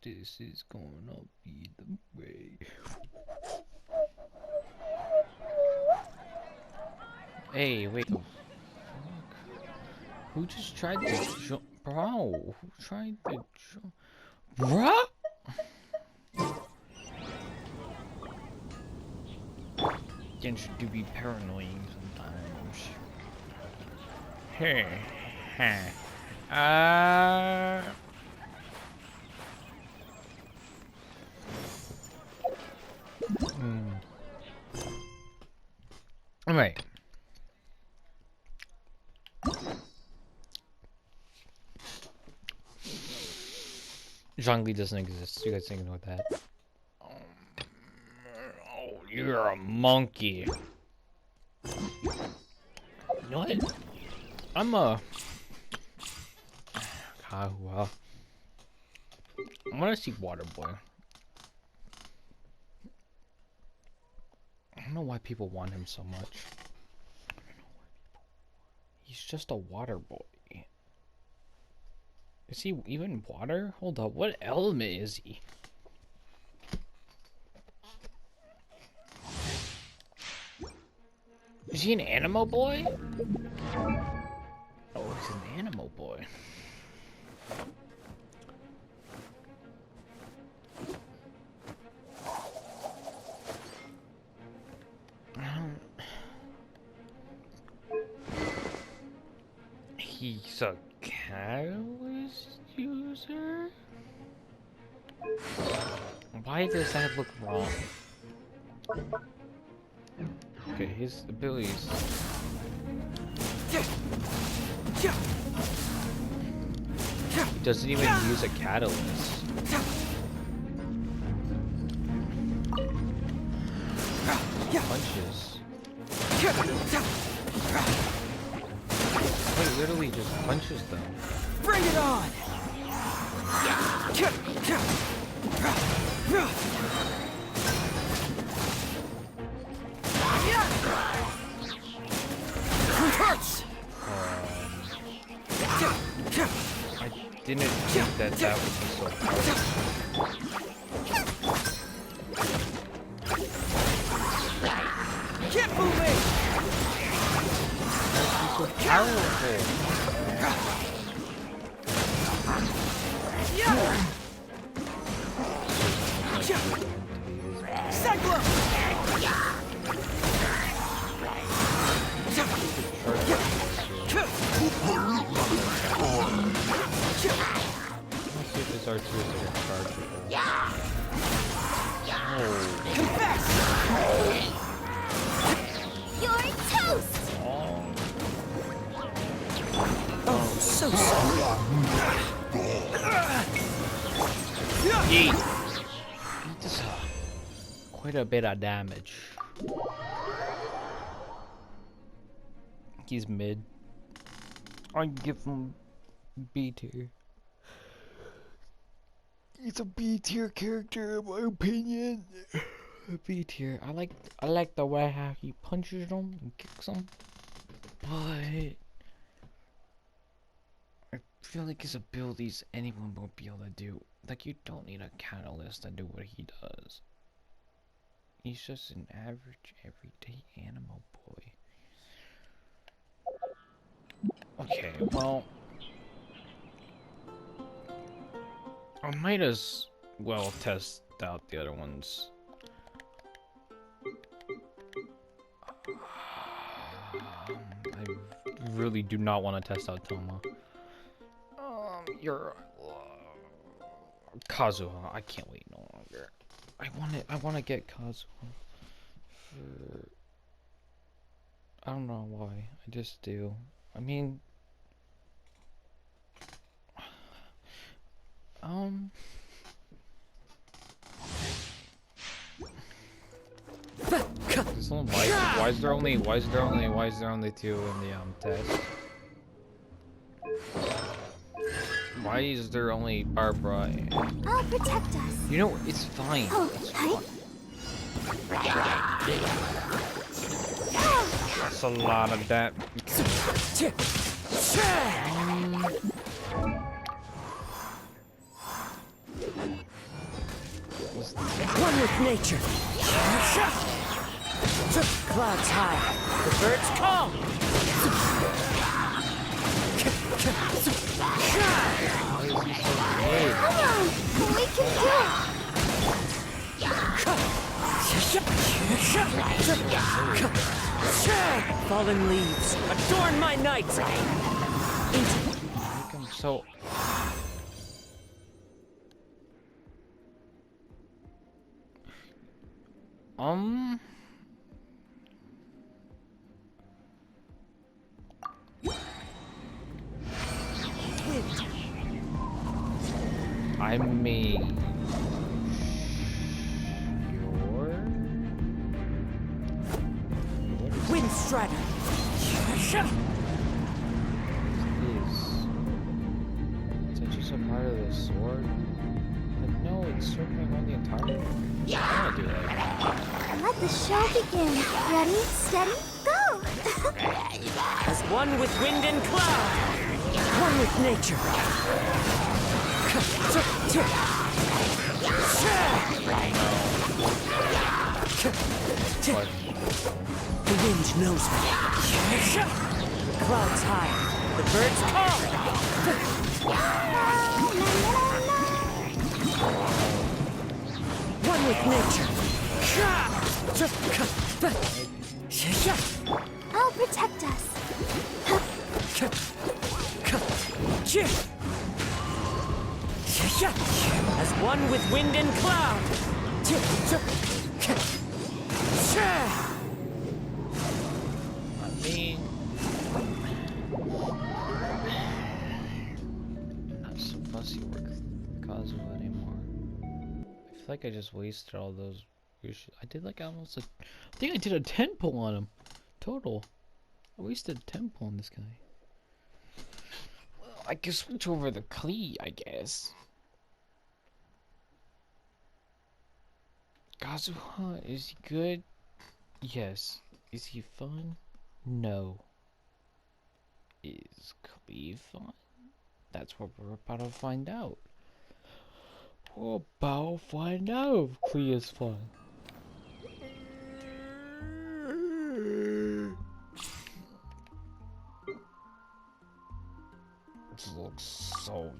This is gonna be the way. Hey, wait the fuck? Who just tried to jump? Bro, who tried to jump? Bruh? Genshin do be paranoid sometimes. Hey, hey. Alright. Zhongli doesn't exist. You guys think about that? Oh, you're a monkey. You know what? I'm a... Kahua. I want to see Waterboy. I don't know why people want him so much. I don't know why people... He's just a water boy. Is he even water? Hold up, what element is he? Is he an animal boy? Oh, he's an animal boy. He's a catalyst user? Why does that look wrong? Okay, his abilities. He doesn't even use a catalyst. Punches. He literally just punches them. Bring it on! Hurts! I didn't think that that would be so powerful. Can't move me! That's so powerful. Cyclone! Let's see if this R2 is like a chargeable. Confess! You're toast! Oh, so sorry. He does quite a bit of damage. He's mid. I give him B tier. He's a B tier character in my opinion. B tier. I like the way how he punches them and kicks them, but I feel like his abilities anyone will be able to do. Like, you don't need a catalyst to do what he does. He's just an average, everyday animal boy. Okay, well, I might as well test out the other ones. I really do not want to test out Toma. You're Kazuha. I can't wait no longer. I want to get Kazuha. I don't know why. I just do. I mean, why is there only two in the test? Why is there only Barbara? I'll protect us. You know, it's fine. Oh, It's hi. fine. That's a lot of that. with nature. Clouds high. The birds call. Come on! We can do it! Fallen leaves, adorn my night. I'm so. I mean, Wind Strider. is that just a part of the sword? Like, no, it's circling around the entire. I don't do that. Let the show begin. Ready, steady, go! As one with wind and cloud. One with nature. But The wind knows me. Clouds high. The birds call. One with nature. I'll protect us. As one with wind and cloud. I mean, I'm not so fussy with Kazuha anymore. I feel like I just wasted all those. I did like almost a. I think I did a 10 pull on him. Total. I wasted a 10 pull on this guy. Well, I can switch over the Klee, I guess. Kazuha, is he good? Yes. Is he fun? No. Is Klee fun? That's what we're about to find out. We're about to find out if Klee is fun. This looks so.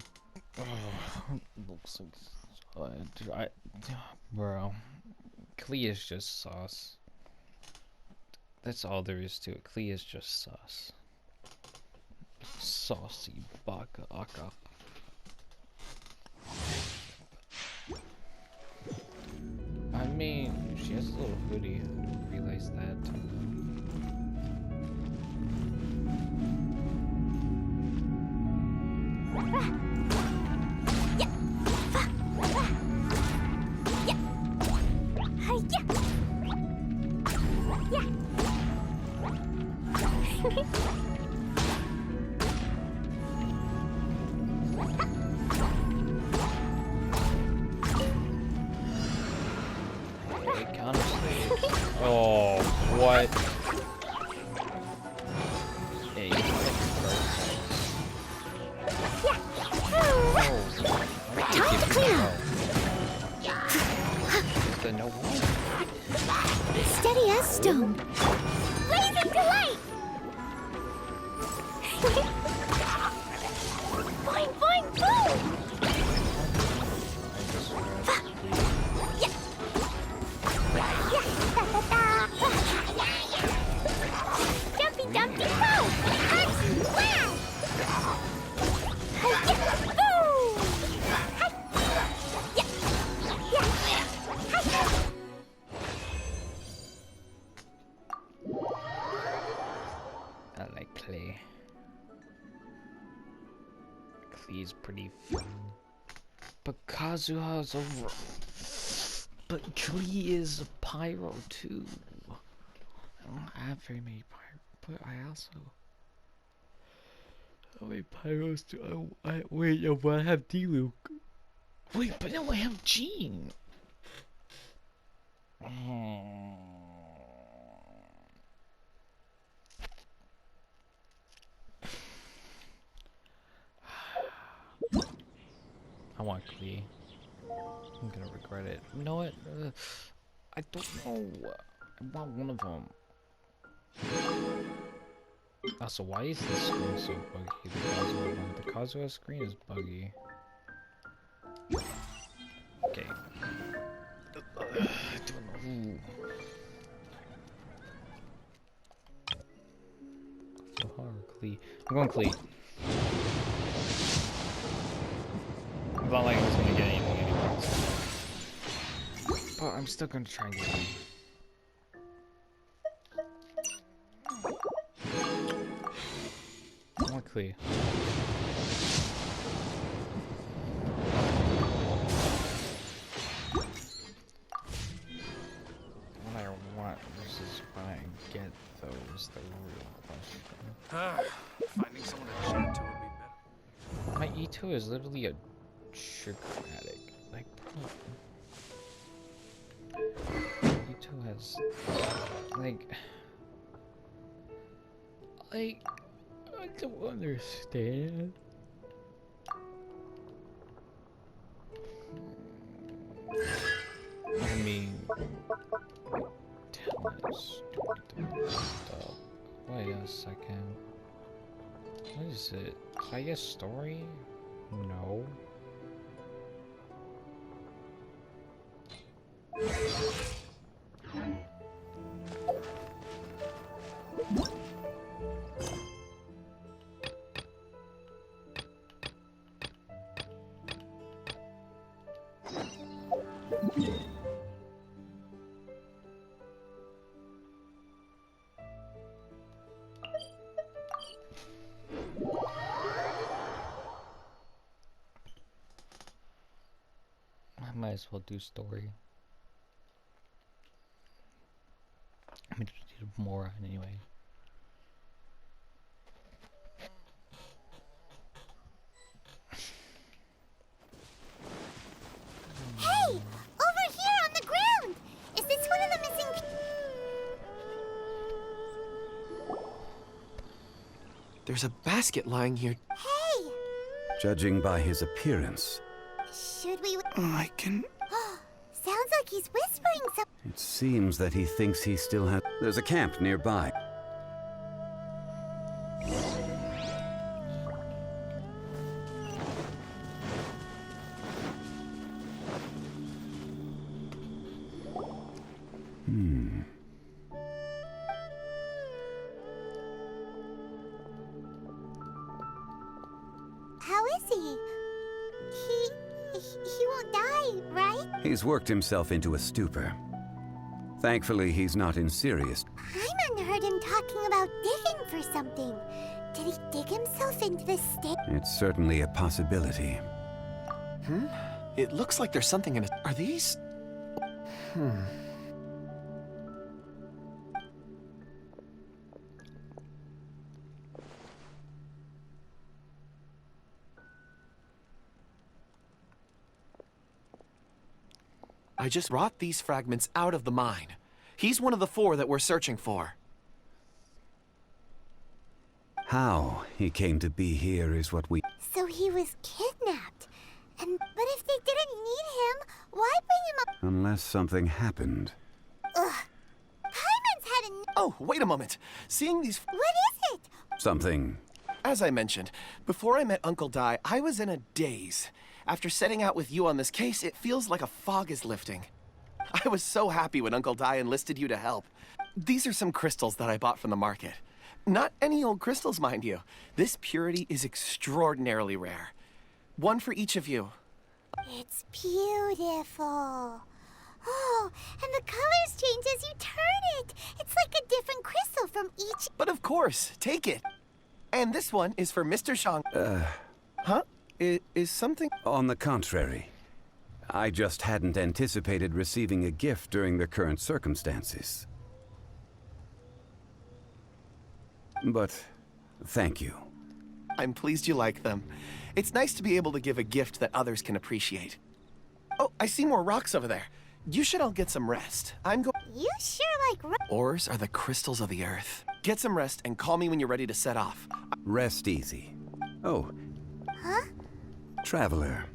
Looks like. Bro. Klee is just sauce. That's all there is to it. Klee is just sauce. Saucy baka aka. I mean, she has a little hoodie. I didn't realize that. Oh, what? Hey, you Time to clear up. the no one. Steady as stone. Blazing delight! Boing, boing, boom! Jumpy, dumpty, go! Axe, wow! Boom! I like Klee. Klee's pretty fun. But Kazuha's over. But Klee is a pyro too. I don't have very many pyro, but I also. How many pyros do wait, no, but I have D-Luke. Wait, but now I have Jean. I want Klee. I'm gonna regret it. You know what? I don't know. I want one of them. Also, why is this screen so buggy? The Kazuha screen is buggy. Okay. I don't know. So hard, Klee. I'm going Klee. It's not like I was gonna get anything anyway. But I'm still gonna try and get it. I want Klee. What I want versus what I get, though, is the real question. Finding someone to chat to would be better. My E2 is literally a sugar addict. Like, bro. E2 has, like, I don't understand. I mean, tennis. Wait a second. What is it? Can I guess story? No. I might as well do story. I'm gonna do more anyway. Hey! Over here on the ground! Is this one of the missing... There's a basket lying here. Hey! Judging by his appearance, Should we... I can... Sounds like he's whispering some... it seems that he thinks he still has... There's a camp nearby. How is he? He won't die, right? He's worked himself into a stupor. Thankfully, he's not in serious... Hyman heard him talking about digging for something. Did he dig himself into the state? It's certainly a possibility. It looks like there's something in it. Are these... I just brought these fragments out of the mine. He's one of the 4 that we're searching for. How he came to be here is what we... So he was kidnapped. But if they didn't need him, why bring him up? Unless something happened. Ugh. Hyman's had a... Oh, wait a moment. Seeing these... What is it? Something... As I mentioned, before I met Uncle Dai, I was in a daze. After setting out with you on this case, it feels like a fog is lifting. I was so happy when Uncle Dai enlisted you to help. These are some crystals that I bought from the market. Not any old crystals, mind you. This purity is extraordinarily rare. One for each of you. It's beautiful. Oh, and the colors change as you turn it. It's like a different crystal from each... But of course, take it. And this one is for Mr. Shang. Huh? Is something... On the contrary. I just hadn't anticipated receiving a gift during the current circumstances. But, thank you. I'm pleased you like them. It's nice to be able to give a gift that others can appreciate. Oh, I see more rocks over there. You should all get some rest. You sure like... Ores are the crystals of the earth. Get some rest and call me when you're ready to set off. Rest easy. Oh. Huh? Traveler.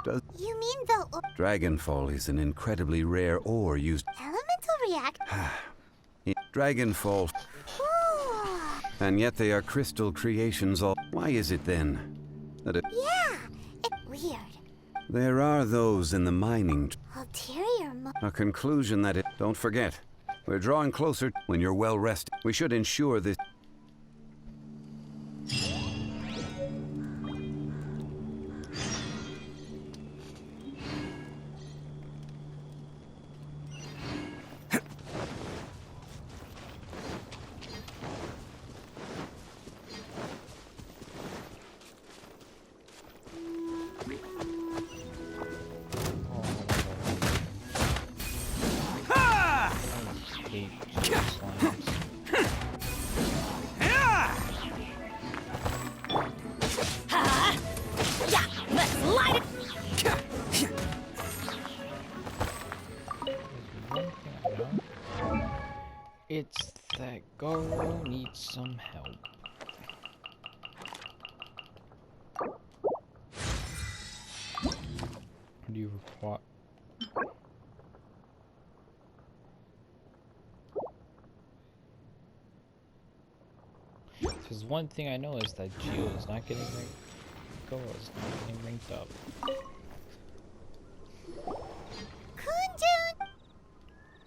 Does You mean the Dragonfall is an incredibly rare ore used. elemental react? Dragonfall, Ooh. and yet they are crystal creations all. Why is it then that it. Yeah, it's weird. There are those in the mining. Ulterior A conclusion that it. Don't forget, we're drawing closer. When you're well rested, we should ensure this. Hate slimes. Yeah, let's light it. One thing I know, it's that Goro needs some help. What do you require? Because one thing I know is that Geo is not getting ranked. Goro is not getting ranked up. Kunjun!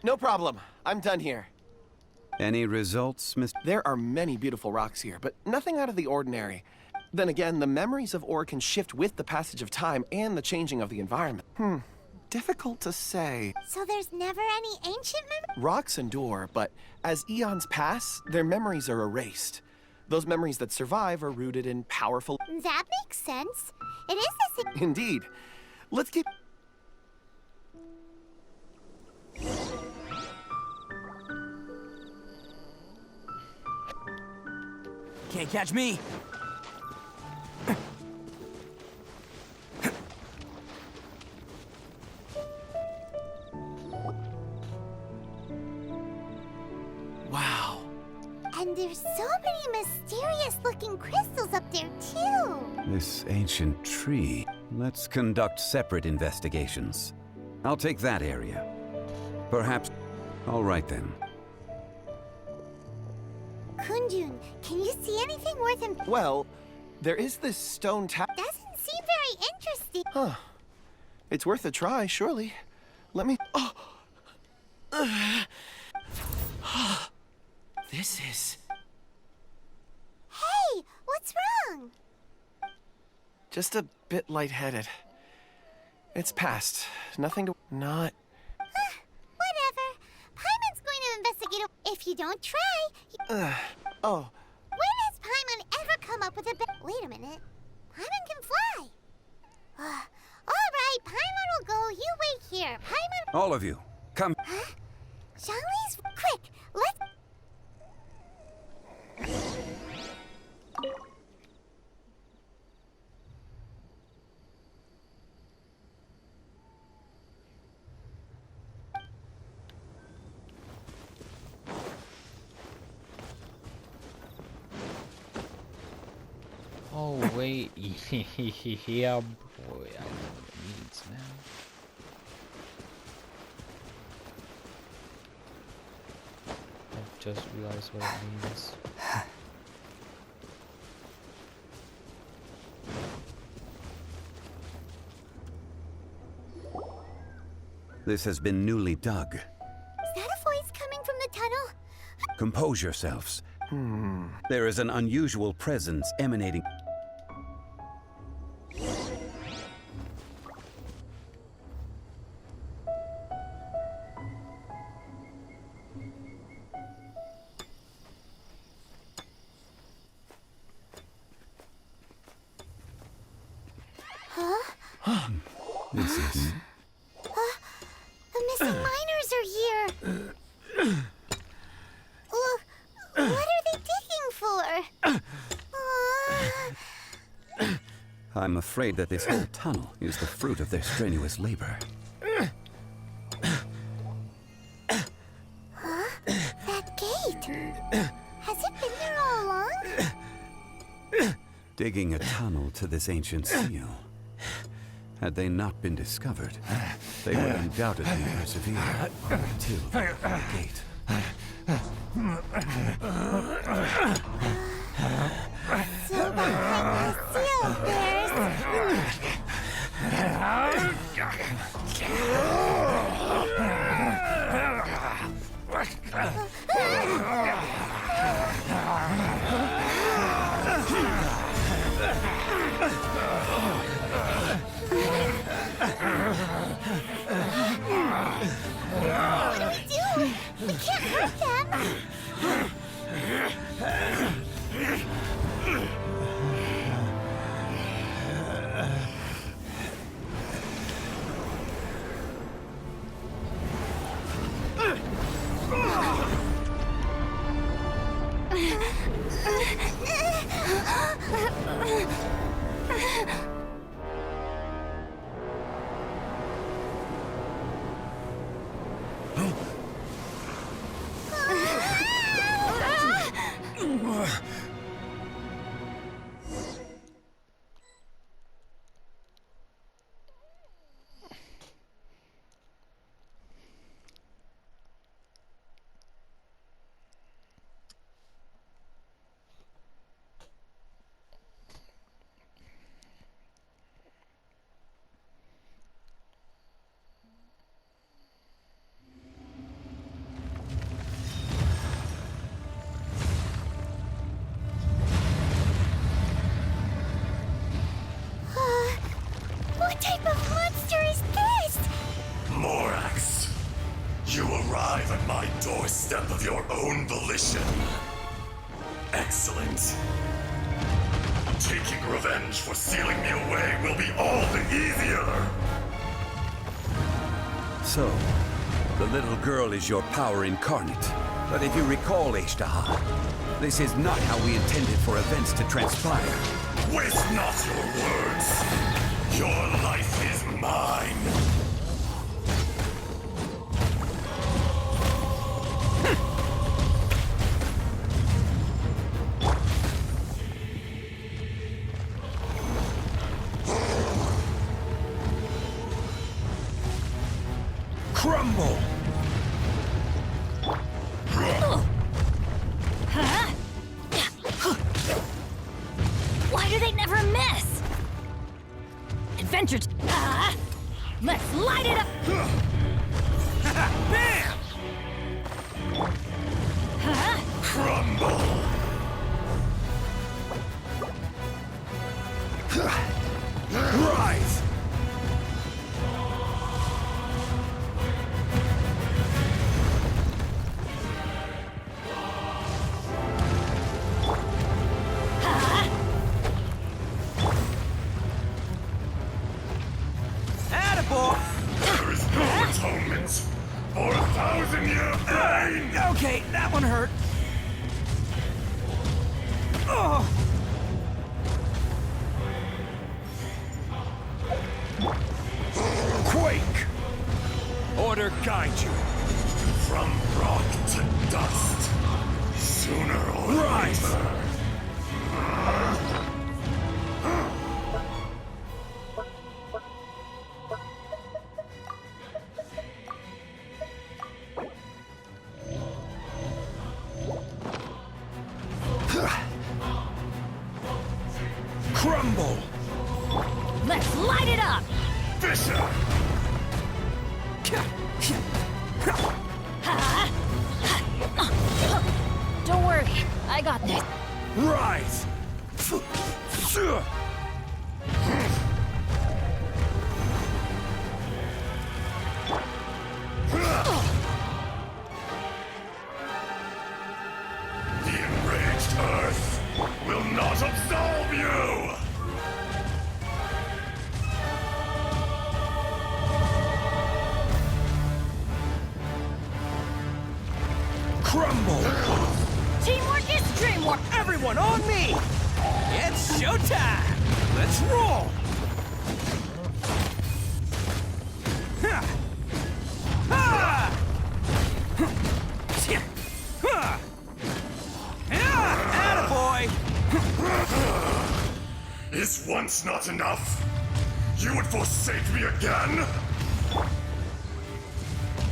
No problem. I'm done here. Any results, Mr. There are many beautiful rocks here, but nothing out of the ordinary. Then again, the memories of ore can shift with the passage of time and the changing of the environment. Difficult to say. So there's never any ancient memory? Rocks endure, but as eons pass, their memories are erased. Those memories that survive are rooted in powerful... That makes sense. It is this. Indeed. Let's keep... Can't catch me. Wow. And there's so many mysterious looking crystals up there, too. This ancient tree. Let's conduct separate investigations. I'll take that area. Perhaps. All right then. Kunjun, can you see anything worth it? Well, there is this stone tap... Doesn't seem very interesting. Huh. It's worth a try, surely. Let me... Oh! This is... Hey, what's wrong? just a bit lightheaded. It's past. Nothing to... Not... Whatever. Paimon's going to investigate it. If you don't try... Oh. When has Paimon ever come up with a... Wait a minute. Paimon can fly. All right, Paimon will go. You wait here. Paimon... All of you, come. Huh? Xiangli's... Quick, let's... Oh wait, yeah, boy, I know what it means now. I've just realized what it means. This has been newly dug. Is that a voice coming from the tunnel? Compose yourselves. There is an unusual presence emanating. This is... The missing miners are here. What are they digging for? I'm afraid that this whole tunnel is the fruit of their strenuous labor. That gate. Has it been there all along? Digging a tunnel to this ancient seal. Had they not been discovered, they would undoubtedly persevere until they opened the gate. So behind the seal, there's... What are we doing? We can't hurt them! What type of monster is this? Morax, you arrive at my doorstep of your own volition. Excellent. Taking revenge for sealing me away will be all the easier. So, the little girl is your power incarnate. But if you recall, Ishtaha, this is not how we intended for events to transpire. Waste not your words. Your life is mine. Crumble! Why do they never miss? Adventure let's light it up! Bam! Crumble! Rise! There is no atonement for 1,000-year pain! Okay, that one hurt. Oh. Quake! Order guide you. From rock to dust, sooner or Rise! later. Crumble! Let's light it up! Fisher! Don't worry, I got this. Rise! The enraged Earth will not absolve you! Crumble! Teamwork is dreamwork! Everyone on me! It's showtime! Let's roll! Ha! Ha! Ha! Attaboy! Is once not enough? You You would forsake me again?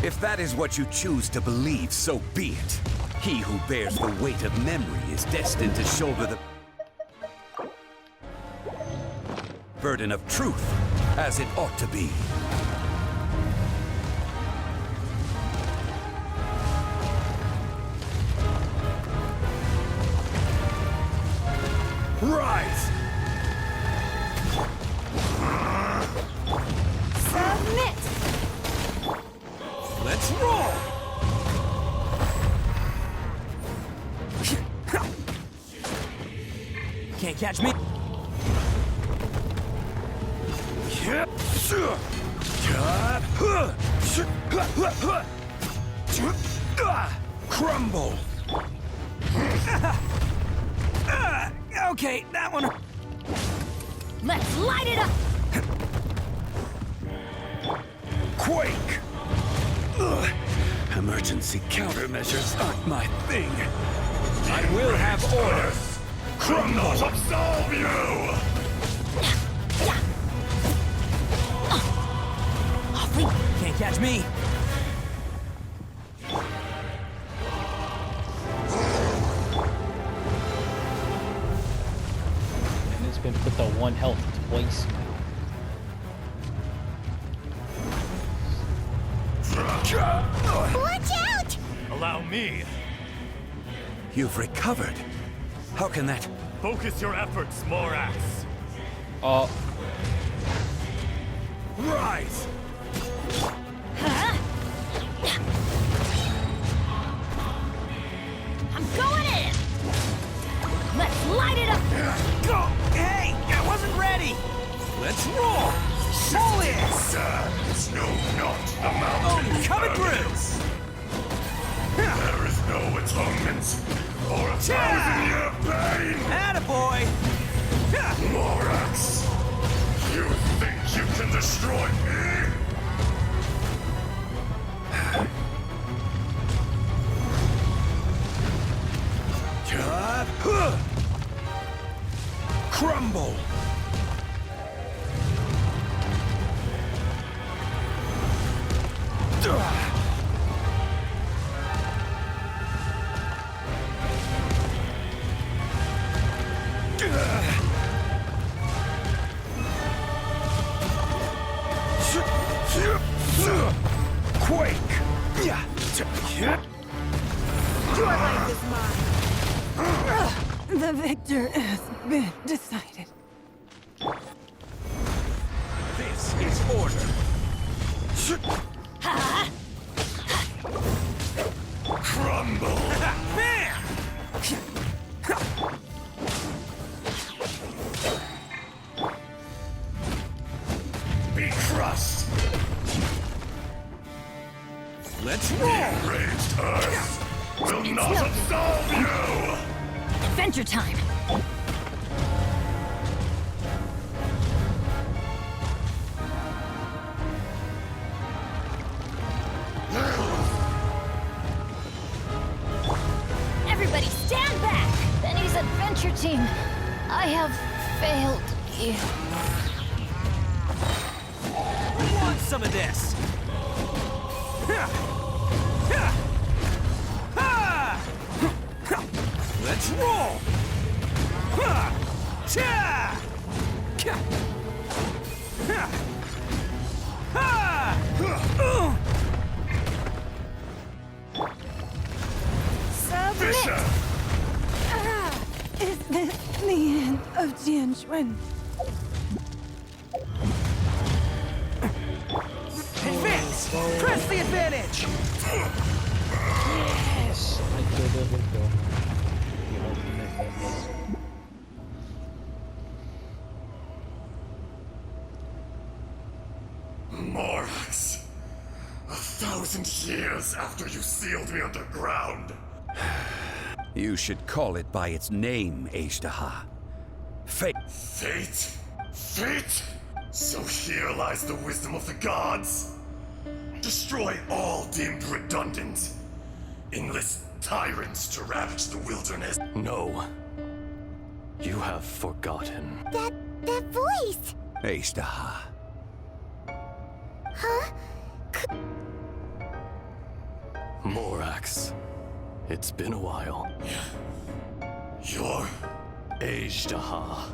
If that is what you choose to believe, so be it. He who bears the weight of memory is destined to shoulder the burden of truth, as it ought to be. Rise! Submit! Let's roll! Can't catch me. Crumble! Okay, that one. Let's light it up! Quake! Ugh. Emergency countermeasures aren't my thing. I will have order. Will not absolve you! Can't catch me. And it's been put to 1 health twice now. Watch out! Allow me. You've recovered. How can that? Focus your efforts, Morax. Rise! Huh? I'm going in! Let's light it up! Go! Hey, I wasn't ready. Let's roll. Show it. Sands know not the Oh, mountain. coming through. There is no atonement for a 1,000-year pain. Attaboy. Morax, you think you can destroy me? Crumble! Quake! Your life is mine. The victor has been decided. This is order. Crumble! Bam! Be crushed! Let's roll. Enraged Earth will not absolve you! Adventure time! Everybody stand back! Benny's adventure team, I have failed you. Who wants some of this? Let's roll. Submit! Is this the end of Jianxuan? Advance! Press the advantage! Yes! I killed it with the ultimate weapon. Morax, 1,000 years after you sealed me underground. You should call it by its name, Ashtaha. Fate. Fate? Fate? So here lies the wisdom of the gods. Destroy all deemed redundant. Enlist tyrants to ravage the wilderness. No. You have forgotten. That voice! Ashtaha, Morax, it's been a while. You're Ajdaha,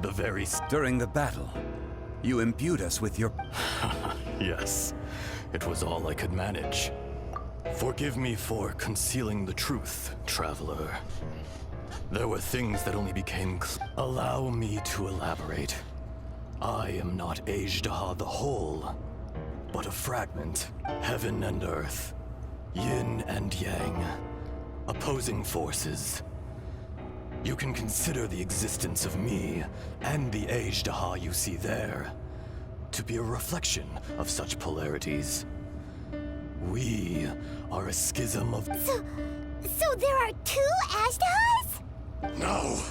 the very... During the battle, you imbued us with your... Yes, it was all I could manage. Forgive me for concealing the truth, traveler. There were things that only became Allow me to elaborate. I am not Ajdaha the whole, but a fragment. Heaven and earth, yin and yang, opposing forces. You can consider the existence of me and the Ajdaha you see there to be a reflection of such polarities. We are a schism of... So there are two Ajdahas? No,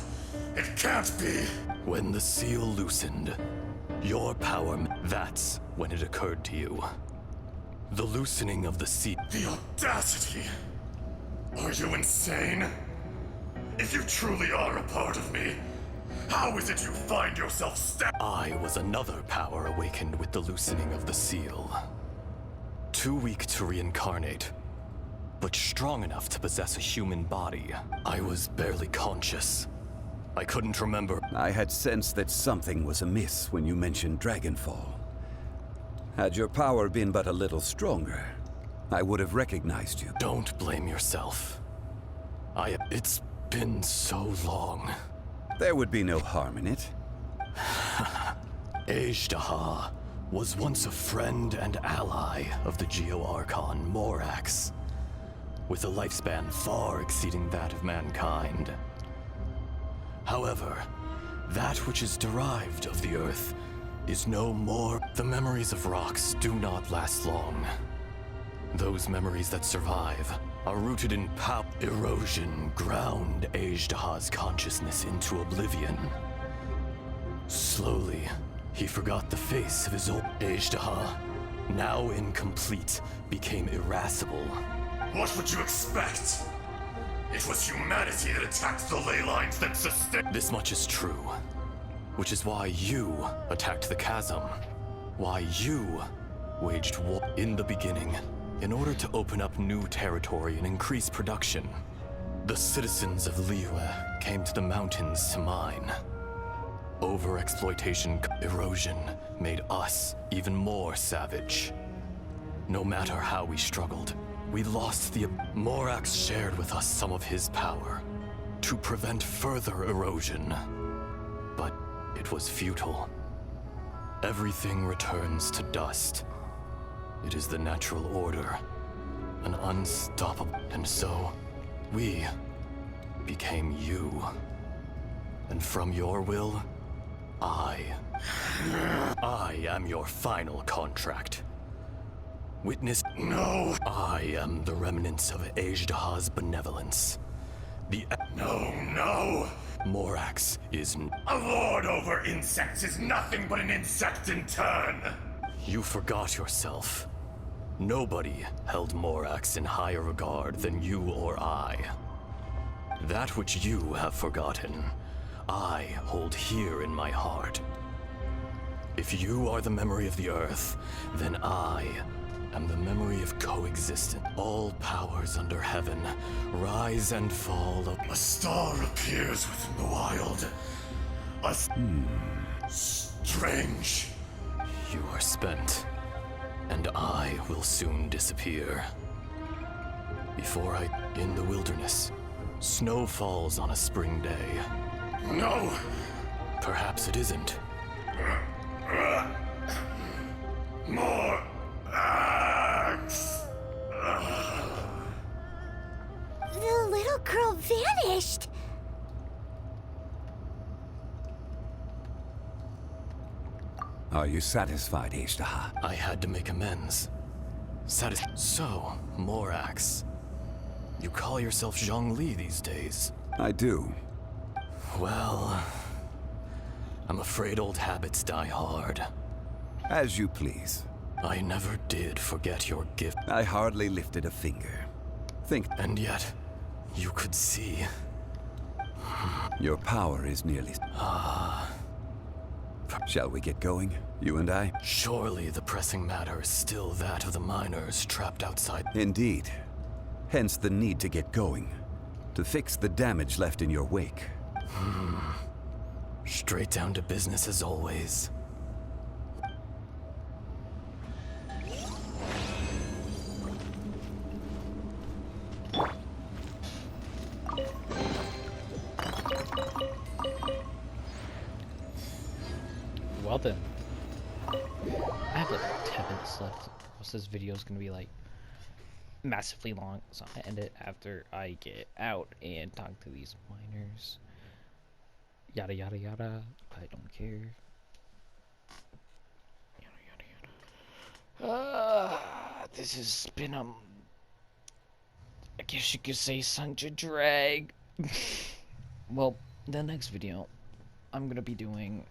it can't be. When the seal loosened, your power, that's when it occurred to you. The loosening of the seal. The audacity! Are you insane? If you truly are a part of me, how is it you find yourself I was another power awakened with the loosening of the seal. Too weak to reincarnate, but strong enough to possess a human body. I was barely conscious. I couldn't remember. I had sensed that something was amiss when you mentioned Dragonfall. Had your power been but a little stronger, I would have recognized you. Don't blame yourself. It's been so long. There would be no harm in it. Ajdaha was once a friend and ally of the Geo-Archon Morax, with a lifespan far exceeding that of mankind. However, that which is derived of the Earth is no more. The memories of rocks do not last long. Those memories that survive are rooted in power. Erosion ground Ajdaha's consciousness into oblivion. Slowly, he forgot the face of his old Ajdaha, now incomplete, became irascible. What would you expect? It was humanity that attacked the ley lines that sustained. This much is true, which is why you attacked the chasm. Why you waged war in the beginning, in order to open up new territory and increase production. The citizens of Liyue came to the mountains to mine. Overexploitation, erosion made us even more savage. No matter how we struggled, we lost the... Morax shared with us some of his power to prevent further erosion. But it was futile. Everything returns to dust. It is the natural order, an unstoppable... And so, we became you. And from your will, I am your final contract. Witness... No! I am the remnants of Ajdaha's benevolence. No! Morax is... A lord over insects is nothing but an insect in turn! You forgot yourself. Nobody held Morax in higher regard than you or I. That which you have forgotten, I hold here in my heart. If you are the memory of the Earth, then I am the memory of coexistence. All powers under heaven rise and fall. A star appears within the wild. Strange. You are spent, and I will soon disappear. In the wilderness, snow falls on a spring day. No! Perhaps it isn't. More axe! The little girl vanished. Are you satisfied, Ajdaha? I had to make amends. So, Morax. You call yourself Zhongli these days. I do. Well, I'm afraid old habits die hard. As you please. I never did forget your gift. I hardly lifted a finger. Think... And yet, you could see. Your power is nearly... Shall we get going, you and I? Surely the pressing matter is still that of the miners trapped outside. Indeed. Hence the need to get going, to fix the damage left in your wake. Straight down to business as always. Well then. I have like 10 minutes left. Most of this video is gonna be like massively long, so I'm gonna end it after I get out and talk to these miners. Yada yada yada. I don't care. Yada yada yada. This has been I guess you could say such a drag. Well, the next video, I'm gonna be doing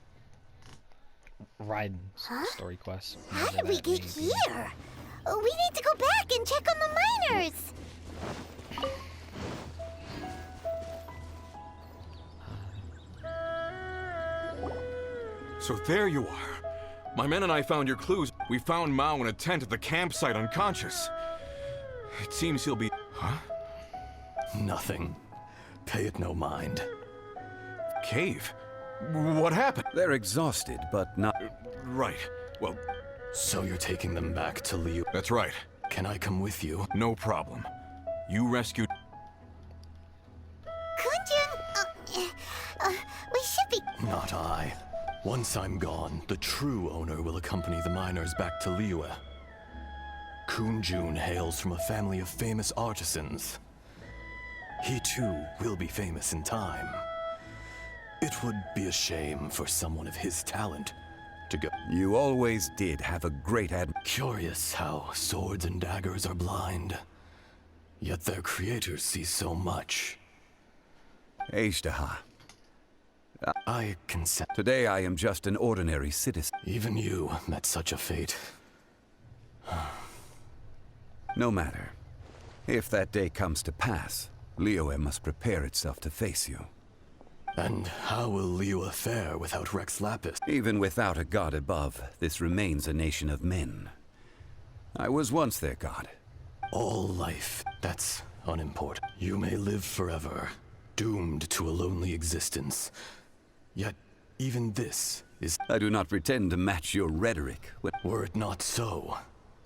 Raiden's story quest. How did we get here? We need to go back and check on the miners. So there you are. My men and I found your clues. We found Mao in a tent at the campsite unconscious. It seems he'll be... Huh? Nothing. Pay it no mind. Cave? What happened? They're exhausted, but not... Right. Well... So you're taking them back to Liu? That's right. Can I come with you? No problem. You rescued... Kunjun, we should be... Not I. Once I'm gone, the true owner will accompany the miners back to Liyue. Kunjun hails from a family of famous artisans. He too will be famous in time. It would be a shame for someone of his talent to go. You always did have a great Curious how swords and daggers are blind, yet their creators see so much. Ashtaha. I consent. Today I am just an ordinary citizen. Even you met such a fate. No matter. If that day comes to pass, Liyue must prepare itself to face you. And how will Liyue fare without Rex Lapis? Even without a god above, this remains a nation of men. I was once their god. All life, that's unimportant. You may live forever, doomed to a lonely existence. Yet, even this is... I do not pretend to match your rhetoric. Were it not so,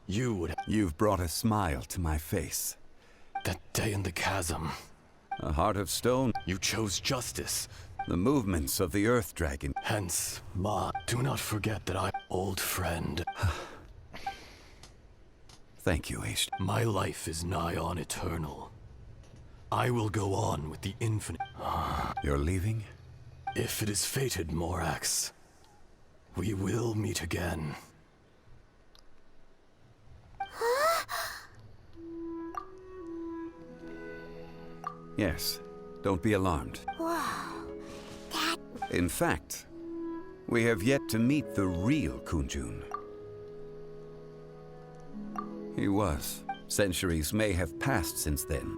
you would... You've brought a smile to my face. That day in the chasm. A heart of stone. You chose justice. The movements of the Earth Dragon. Hence, do not forget that I'm old friend. Thank you, Ace. My life is nigh on eternal. I will go on with the infinite. You're leaving? If it is fated, Morax, we will meet again. Yes. Don't be alarmed. Whoa. That... In fact, we have yet to meet the real Kunjun. He was. Centuries may have passed since then.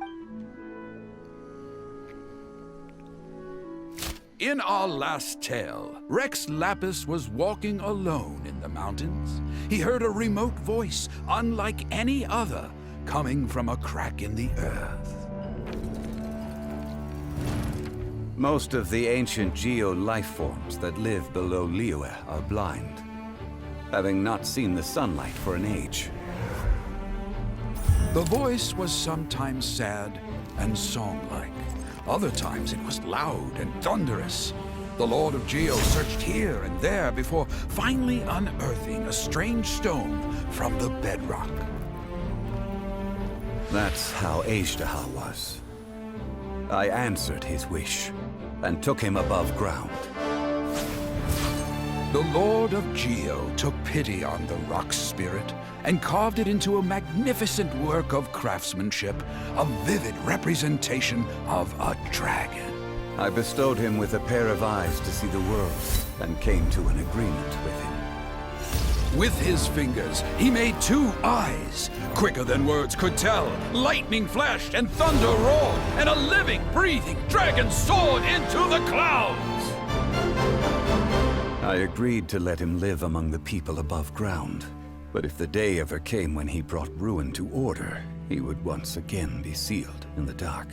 In our last tale, Rex Lapis was walking alone in the mountains. He heard a remote voice, unlike any other, coming from a crack in the earth. Most of the ancient geo-life forms that live below Liyue are blind, having not seen the sunlight for an age. The voice was sometimes sad and song-like. Other times it was loud and thunderous. The Lord of Geo searched here and there before finally unearthing a strange stone from the bedrock. That's how Ashtaha was. I answered his wish and took him above ground. The Lord of Geo took pity on the rock spirit and carved it into a magnificent work of craftsmanship, a vivid representation of a dragon. I bestowed him with a pair of eyes to see the world and came to an agreement with him. With his fingers, he made 2 eyes, quicker than words could tell. Lightning flashed and thunder roared, and a living, breathing dragon soared into the clouds. I agreed to let him live among the people above ground, But if the day ever came when he brought ruin to order, he would once again be sealed in the dark.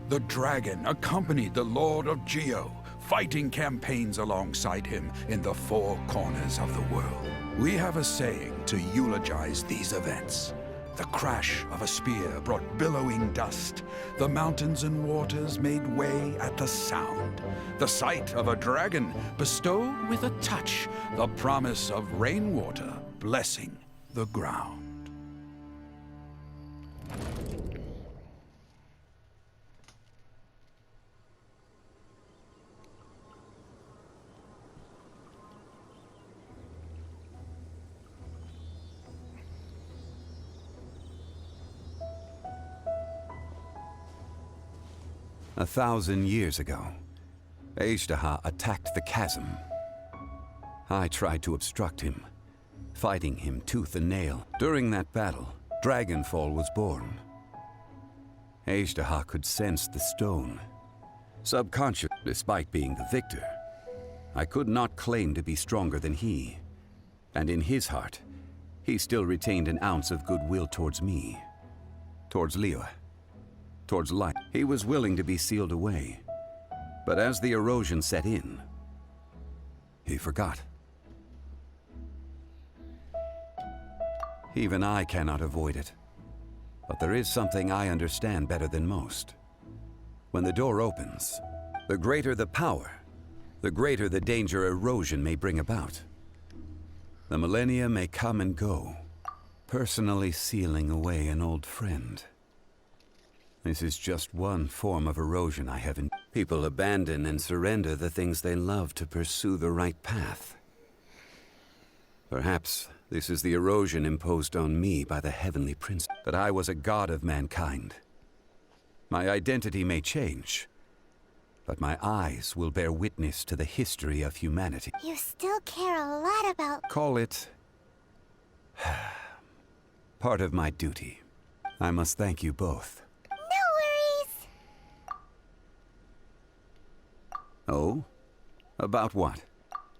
The dragon accompanied the Lord of Geo, fighting campaigns alongside him in the four corners of the world. We have a saying to eulogize these events. The crash of a spear brought billowing dust. The mountains and waters made way at the sound. The sight of a dragon bestowed with a touch the promise of rainwater blessing the ground. A 1,000 years ago, Azhdaha attacked the chasm. I tried to obstruct him, fighting him tooth and nail. During that battle, Dragonfall was born. Azhdaha could sense the stone. Subconscious, despite being the victor, I could not claim to be stronger than he. And in his heart, he still retained an ounce of goodwill towards me, towards Liyue, towards light. He was willing to be sealed away. But as the erosion set in, he forgot. Even I cannot avoid it. But there is something I understand better than most. When the door opens, the greater the power, the greater the danger erosion may bring about. The millennia may come and go, personally sealing away an old friend. This is just one form of erosion I have. People abandon and surrender the things they love to pursue the right path. Perhaps this is the erosion imposed on me by the Heavenly Prince, that I was a god of mankind. My identity may change, but my eyes will bear witness to the history of humanity. You still care a lot about... Call it... part of my duty. I must thank you both. Oh? About what?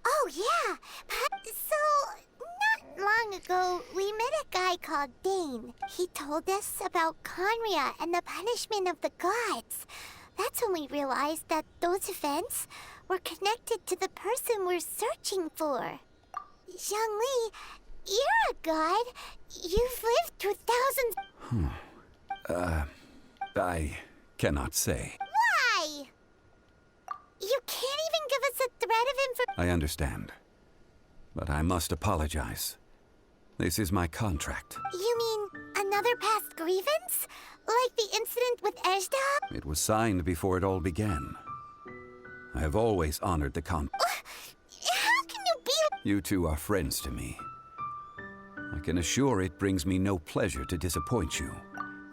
Oh, yeah. So, not long ago, we met a guy called Dane. He told us about Conria and the punishment of the gods. That's when we realized that those events were connected to the person we're searching for. Zhongli, you're a god. You've lived through thousands... I cannot say. Why? You can't even give us a thread of information. I understand. But I must apologize. This is my contract. You mean another past grievance? Like the incident with Azhdaha? It was signed before it all began. I have always honored the How can you be... You two are friends to me. I can assure it brings me no pleasure to disappoint you.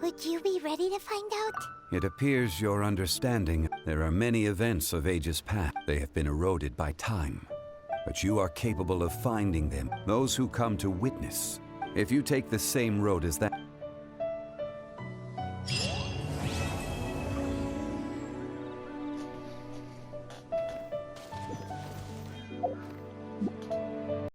Would you be ready to find out? It appears your understanding. There are many events of ages past. They have been eroded by time. But you are capable of finding them. Those who come to witness. If you take the same road as that,